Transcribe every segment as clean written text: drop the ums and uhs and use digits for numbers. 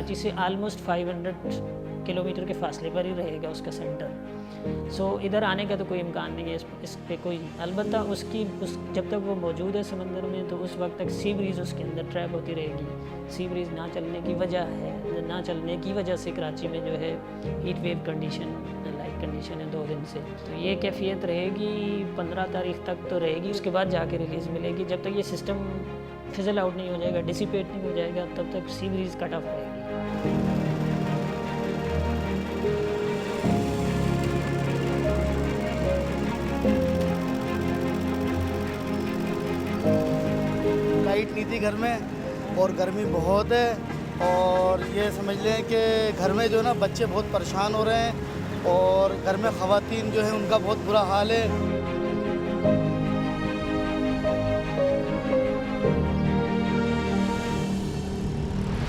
कराची से almost 500 kilometre के फासले पर ही रहेगा उसका सेंटर। सो इधर आने का तो कोई इम्कान नहीं है इस पे कोई, अलबत्ता जब तक वो मौजूद है समंदर में तो उस वक्त तक सी ब्रीज़ उसके अंदर ट्रैप होती रहेगी। सी ब्रीज़ ना चलने की वजह से कराची में जो है heat wave condition, light condition है 2 दिन से। तो ये कैफियत रहेगी 15 तारीख तक तो रहेगी, उसके बाद जाके रिलीज़ मिलेगी। जब तक ये सिस्टम फिजल आउट नहीं हो जाएगा, डिसिपेट नहीं हो जाएगा, तब तक सी ब्रीज़ कट ऑफ रहेगी। लाइट नहीं थी घर में और गर्मी बहुत है, और ये समझ लें कि घर में जो है ना बच्चे बहुत परेशान हो रहे हैं और घर में ख़वातीन जो है उनका बहुत बुरा हाल है।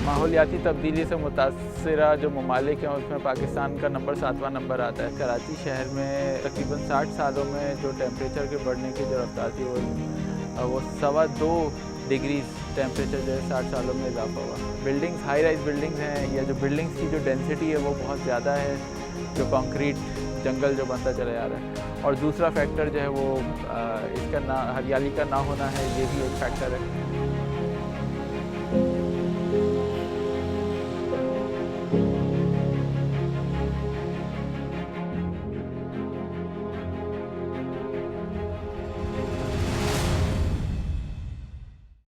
माहौलियाती तब्दीली से मुतासरा जो ममालिक हैं उसमें पाकिस्तान का नंबर 7वां नंबर आता है। कराची शहर में तकरीबन 60 सालों में जो टेम्परेचर के बढ़ने की जो रफ्तार थी वो 2.25 डिग्री टेम्परेचर जो है 60 सालों में इजाफा हुआ। बिल्डिंग्स, हाई राइज बिल्डिंग्स हैं, या जो बिल्डिंग्स की जो डेंसिटी है वो बहुत ज़्यादा है, जो कंक्रीट जंगल जो बनता चला जा रहा है। और दूसरा फैक्टर जो है वो इसका हरियाली का ना होना है, ये भी एक फैक्टर है।